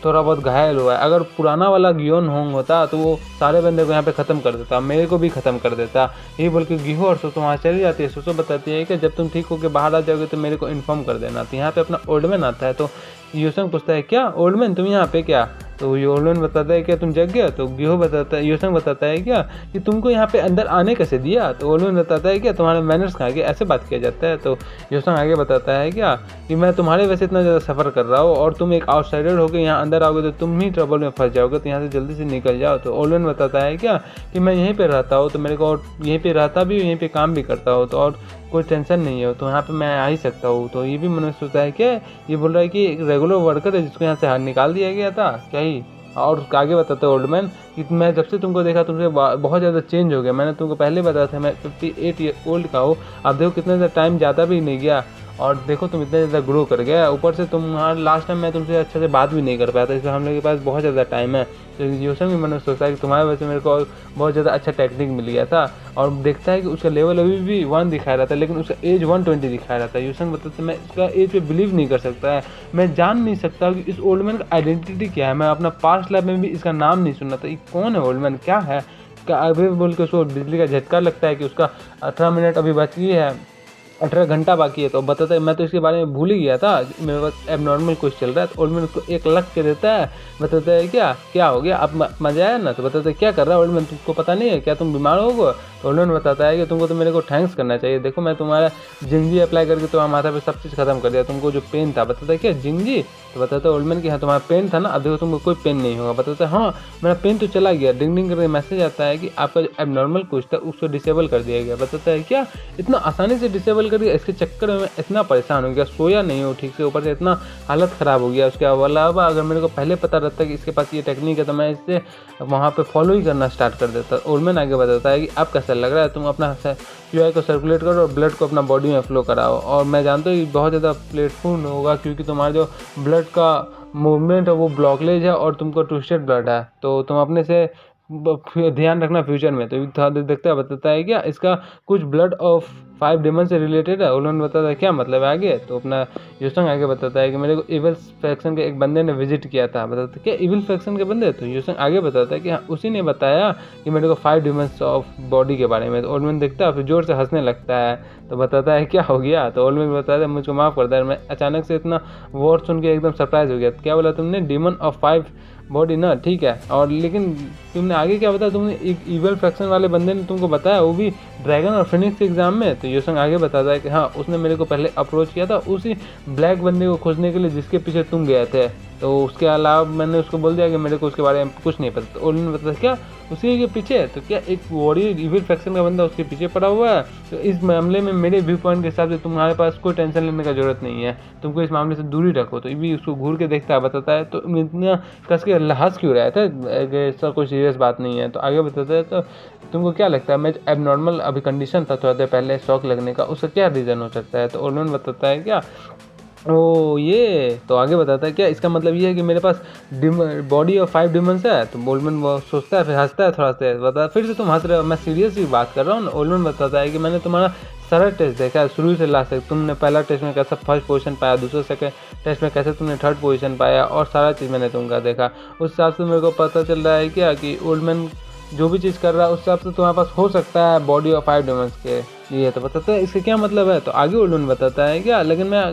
थोड़ा बहुत घायल हुआ है। अगर पुराना वाला गियोन होंग होता तो वो सारे बंदे को यहाँ पे ख़त्म कर देता, मेरे को भी ख़त्म कर देता। ये बोल के गिहो और सोसो वहाँ चली जाती है। सोसो बताती है कि जब तुम ठीक होकर बाहर आ जाओगे तो मेरे को इन्फॉर्म कर देना। तो यहाँ पे अपना ओल्ड मैन आता है। तो यूसंग पूछता है क्या ओल्ड मैन तुम यहाँ पे क्या? तो ओल्ड मैन बताता है क्या तुम जग गया? तो गिहो बताता है, यूसंग बताता है क्या कि तुमको यहाँ पे अंदर आने कैसे दिया? तो ओल्ड मैन बताता है क्या तुम्हारे मैनर्स कहाँ गए, ऐसे बात किया जाता है। तो यूसंग आगे बताता है क्या कि मैं तुम्हारे वैसे इतना ज़्यादा सफ़र कर रहा हूँ और तुम एक आउटसाइडर होकर यहाँ अंदर आओगे तो तुम ही ट्रबल में फंस जाओगे, तो यहाँ से जल्दी से निकल जाओ। तो ओल्ड मैन बताता है क्या कि मैं यहीं पे रहता हूँ, तो मेरे को यहीं पे रहता भी, यहीं पे काम भी करता हूँ, तो और कोई टेंशन नहीं है, तो यहाँ पे मैं आ ही सकता हूँ। तो ये भी मनुष्य सोचता है क्या ये बोल रहा है कि एक रेगुलर वर्कर है जिसको यहाँ से निकाल दिया गया था क्या ही। और आगे बताते हैं ओल्ड मैन कि मैं जब से तुमको देखा तुमसे बहुत ज़्यादा चेंज हो गया। मैंने तुमको पहले बताया था मैं 58 ईयर ओल्ड का हूँ, अब देखो कितना ज़्यादा टाइम ज़्यादा भी नहीं गया और देखो तुम इतना ज़्यादा ग्रो कर गया। ऊपर से तुम्हारा लास्ट टाइम मैं तुमसे अच्छे से बात भी नहीं कर पाया था, इसलिए हम लोग के पास बहुत ज़्यादा टाइम है। तो यूसन भी मैंने सोचा कि तुम्हारे वजह से मेरे को बहुत ज़्यादा अच्छा टेक्निक मिल गया था। और देखता है कि उसका लेवल अभी भी 1 दिखा रहा था, लेकिन उसका एज 120 दिखा रहा था। यूसन बताते मैं इसका एज पे बिलीव नहीं कर सकता है, मैं जान नहीं सकता कि इस ओल्ड मैन का आइडेंटिटी क्या है। मैं अपना पास्ट लाइफ में भी इसका नाम नहीं सुना था, ये कौन है ओल्ड मैन, क्या है का अभी बोल के उसको बिजली का झटका लगता है कि उसका 18 मिनट अभी बाकी है, 18 घंटा बाकी है। तो बताता है मैं तो इसके बारे में भूल ही गया था, मेरे पास एबनॉर्मल कुछ चल रहा है। तो ओल्ड मैन उसको 1 लाख के देता है। बताता है क्या हो गया, अब मजा आया ना? तो बताता है क्या कर रहा है ओल्ड मैन, तुमको पता नहीं है क्या तुम बीमार होगे? तो ओल्ड मैन बताता है कि तुमको तो मेरे को थैंक्स करना चाहिए, देखो मैं तुम्हारा जिंजी अप्लाई करके तुम्हारे माथा पे सब चीज़ खत्म कर दिया, तुमको जो पेन था। बताता है क्या जिंजी? तो बताता है ओल्ड मैन कि हाँ तुम्हारा पेन था ना, अब देखो तुमको कोई पेन नहीं होगा। बताता है हाँ मेरा पेन तो चला गया। डिंग डिंग करके मैसेज आता है कि आपका जो एबनॉर्मल कुछ था उसको डिसेबल कर दिया गया। बताता है क्या इतना आसानी से डिसेबल कर दिया, इसके चक्कर में मैं इतना परेशान हो गया, सोया नहीं हूँ ठीक से, ऊपर से इतना हालत ख़राब हो गया। उसके अलावा अगर मेरे को पहले पता रहता कि इसके पास ये टेक्निक है तो मैं इससे वहाँ पे फॉलो ही करना स्टार्ट कर देता। ओल्ड मैन आगे बताता है कि अब कैसा लग रहा है, तुम अपना QI को सर्कुलेट करो और ब्लड को अपना बॉडी में फ्लो कराओ। और मैं जानता हूँ बहुत ज़्यादा प्लेटफुल होगा क्योंकि तुम्हारा जो ब्लड का मूवमेंट है वो ब्लॉकेज है और तुमको ट्विस्टेड ब्लड है, तो तुम अपने से ध्यान रखना फ्यूचर में। तो थोड़ा देर देखता है, बताता है क्या इसका कुछ ब्लड ऑफ 5 डेमन से रिलेटेड है। उन्होंने बताता है क्या मतलब है आगे। तो अपना यूसंग आगे बताता है कि मेरे को इविल फैक्शन के एक बंदे ने विजिट किया था। बताता है क्या इविल फैक्शन के बंदे? तो यूसंग आगे बताता है कि हाँ उसी ने बताया कि मेरे को 5 डेमन्स ऑफ बॉडी के बारे में। तो ओल्ड मैन देखता है फिर जोर से हंसने लगता है। तो बताता है क्या हो गया? तो ओल्ड मैन बताता है मुझको माफ़ कर दे, मैं अचानक से इतना वर्ड सुन के एकदम सरप्राइज हो गया। क्या बोला तुमने? डेमन ऑफ 5 बॉडी ना, ठीक है। और लेकिन तुमने आगे क्या बताया? तुमने एक इवल फैक्शन वाले बंदे ने तुमको बताया, वो भी ड्रैगन और फिनिक्स के एग्जाम में। तो यूसंग आगे बताता है कि हाँ उसने मेरे को पहले अप्रोच किया था उसी ब्लैक बंदे को खोजने के लिए जिसके पीछे तुम गए थे। तो उसके अलावा मैंने उसको बोल दिया कि मेरे को उसके बारे में कुछ नहीं पता। तो उन्होंने बताया क्या उसी के पीछे? तो क्या एक वॉरियर इविल फैक्शन का बंदा उसके पीछे पड़ा हुआ है? तो इस मामले में मेरे व्यू पॉइंट के हिसाब से तुम्हारे पास कोई टेंशन लेने का जरूरत नहीं है, तुमको इस मामले से दूरी रखो। तो ये भी उसको घूर के देखता है, बताता है तो इतना कस के हंस क्यों रहा था, ऐसा कोई सीरियस बात नहीं है। तो आगे बताता है तो तुमको क्या लगता है मैं एबनॉर्मल अभी कंडीशन था थोड़ा देर पहले शॉक लगने का, उसका क्या रीज़न हो सकता है? तो उन्होंने बताता है क्या ओ ये। तो आगे बताता है क्या इसका मतलब ये है कि मेरे पास बॉडी ऑफ 5 डिमेंस है? तो ओल्ड वो सोचता है फिर हंसता है थोड़ा सा, बता फिर से तुम हंस रहे हो, मैं सीरियसली बात कर रहा हूँ। ओल्ड बताता है कि मैंने तुम्हारा सारा टेस्ट देखा है शुरू से लास्ट तक। तुमने पहला टेस्ट में कैसा फर्स्ट पोजीशन पाया, दूसरे सेकंड टेस्ट में कैसे तुमने थर्ड पोजीशन पाया, और सारा चीज़ मैंने तुमका देखा। उस हिसाब से मेरे को पता चल रहा है क्या कि ओल्ड मैन जो भी चीज़ कर रहा है उस हिसाब से तुम्हारे पास हो सकता है बॉडी ऑफ 5 डिमेंस के लिए। तो बताता है इसका क्या मतलब है? तो आगे ओल्ड मैन बताता है क्या लेकिन मैं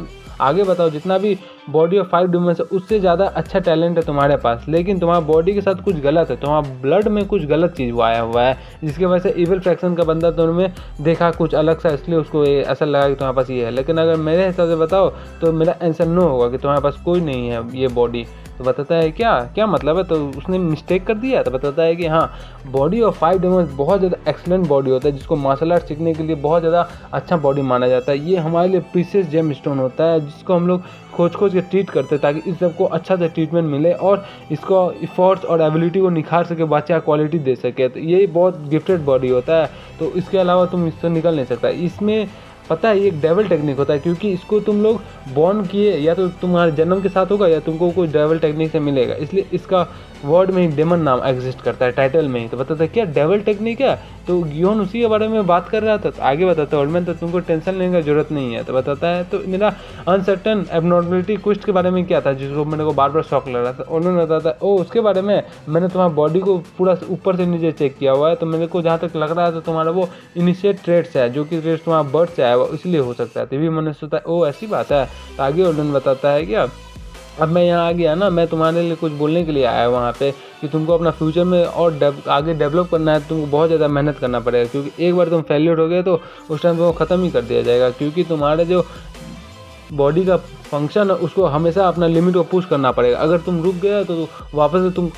आगे बताओ जितना भी बॉडी ऑफ 5 डिमेंस है उससे ज़्यादा अच्छा टैलेंट है तुम्हारे पास, लेकिन तुम्हारा बॉडी के साथ कुछ गलत है, तुम्हारा ब्लड में कुछ गलत चीज़ वो आया हुआ है जिसकी वजह से इविल फ्रैक्शन का बंदा तुमने देखा कुछ अलग सा, इसलिए उसको ऐसा लगा कि तुम्हारे पास ये है। लेकिन अगर मेरे हिसाब से बताओ तो मेरा आंसर नो होगा कि तुम्हारे पास कोई नहीं है ये बॉडी। तो बताता है क्या मतलब है? तो उसने मिस्टेक कर दिया। तो बताता है कि हाँ बॉडी ऑफ 5 डिमेंस बहुत ज़्यादा एक्सलेंट बॉडी होता है जिसको मार्शल आर्ट सीखने के लिए बहुत ज़्यादा अच्छा बॉडी माना जाता है। ये हमारे लिए प्रीशियस जेम स्टोन होता है जिसको हम लोग खोज के ट्रीट करते हैं ताकि इस सबको अच्छा सा ट्रीटमेंट मिले और इसको इफोर्ट्स और एबिलिटी को निखार सके, बच्चा क्वालिटी दे सके। तो ये बहुत गिफ्टेड बॉडी होता है, तो इसके अलावा तुम इससे निकल नहीं सकता। इसमें पता है ये एक डेवल टेक्निक होता है क्योंकि इसको तुम लोग बॉर्न किए या तो तुम्हारे जन्म के साथ होगा या तुमको कोई डेवल टेक्निक से मिलेगा, इसलिए इसका वर्ड में ही डेमन नाम एग्जिस्ट करता है, टाइटल में ही। तो बताता है क्या डेवल टेक्निक है, तो गियोन उसी के बारे में बात कर रहा था। तो आगे बताता है ओल्ड मैन तो तुमको टेंशन लेने की जरूरत नहीं है। तो बताता है तो मेरा अनसर्टन एबनॉर्मलिटी क्वेस्ट के बारे में क्या था जिसको मेरे को बार बार शॉक लग रहा था। ओल्ड मैन बताता है ओ उसके बारे में मैंने तुम्हारा बॉडी को पूरा ऊपर से नीचे चेक किया हुआ है, तो मेरे को जहाँ तक लग रहा है तो तुम्हारा वो इनिशिएट ट्रेड्स है, जो कि ट्रेड्स तुम्हारा बर्थ से आया हुआ इसलिए हो सकता है। तभी मैंने सोचा ओ ऐसी बात है। तो आगे ओल्ड मैन बताता है क्या अब मैं यहाँ आ गया ना, मैं तुम्हारे लिए कुछ बोलने के लिए आया वहाँ पे कि तुमको अपना फ्यूचर में और आगे डेवलप करना है, तुमको बहुत ज़्यादा मेहनत करना पड़ेगा, क्योंकि एक बार तुम फेलियर हो गए तो उस टाइम तुमको ख़त्म ही कर दिया जाएगा। क्योंकि तुम्हारे जो बॉडी का फंक्शन है उसको हमेशा अपना लिमिट को पुश करना पड़ेगा। अगर तुम रुक गए तो वापस से तुम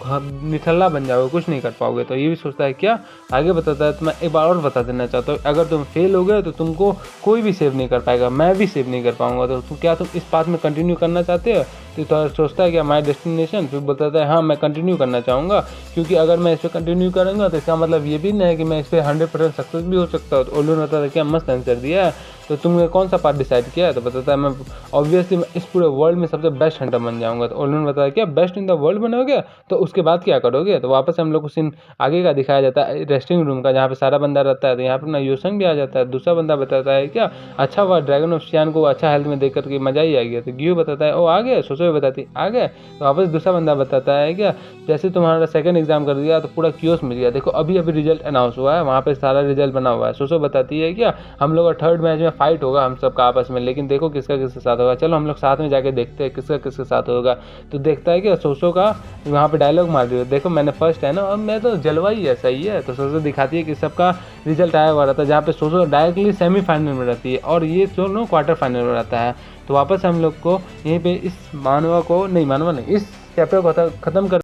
निठल्ला बन जाओगे, कुछ नहीं कर पाओगे। तो ये भी सोचता है क्या आगे बताता है। तो मैं एक बार और बता देना चाहता हूँ, अगर तुम फेल हो गए तो तुमको कोई भी सेव नहीं कर पाएगा, मैं भी सेव नहीं कर पाऊंगा। तो क्या तुम इस पाथ में कंटिन्यू करना चाहते हो? तो सोचता है क्या माई डेस्टिनेशन, फिर बताता है हाँ मैं कंटिन्यू करना चाहूँगा, क्योंकि अगर मैं इस पर कंटिन्यू करूँगा तो इसका मतलब ये भी नहीं है कि मैं इस पर 100% सक्सेस भी हो सकता हूँ। तो ओल्ड मैन बताता है क्या मस्त आंसर दिया है, तो तुमने कौन सा पार्ट डिसाइड किया है? तो बताता है मैं ऑब्वियसली मैं इस पूरे वर्ल्ड में सबसे बेस्ट हंटर बन जाऊंगा। तो ओल्ड मैन बताता है क्या बेस्ट इन द वर्ल्ड बनोगे, तो उसके बाद क्या करोगे? तो वापस हम लोग को सीन आगे का दिखाया जाता है रेस्टिंग रूम का, जहाँ पे सारा बंदा रहता है। तो यहाँ पे अपना योसंग भी आ जाता है। दूसरा बंदा बताता है क्या अच्छा हुआ ड्रैगन ऑफ शियान को अच्छा हेल्थ में देख करके मजा ही आ गया। तो गियो बताता है ओ आ गए, सोचो बताती आ गए। तो वापस दूसरा बंदा बताता है क्या जैसे तुम्हारा सेकंड एग्जाम कर दिया तो पूरा क्यूस मिल गया, देखो अभी अभी रिजल्ट अनाउंस हुआ है, वहाँ पे सारा रिजल्ट बना हुआ है। सोचो बताती है क्या हम लोग का थर्ड मैच में फाइट होगा हम सबका आपस में, लेकिन देखो किसका किसके साथ होगा, चलो हम लोग साथ में जाके देखते हैं किसका किसके साथ होगा। तो देखता है कि सोचो का वहाँ पे डायलॉग मार दिया, देखो मैंने फर्स्ट है ना, अब मैं तो जलवा ही ऐसा ही है। तो सोचो दिखाती है कि सबका रिजल्ट आया हुआ रहता है, जहाँ पे सोचो डायरेक्टली सेमीफाइनल में रहती है और ये दोनों क्वार्टर फाइनल में रहता है। तो वापस हम लोग को यहीं पे इस मानवा को नहीं, इस चैप्टर को ख़त्म कर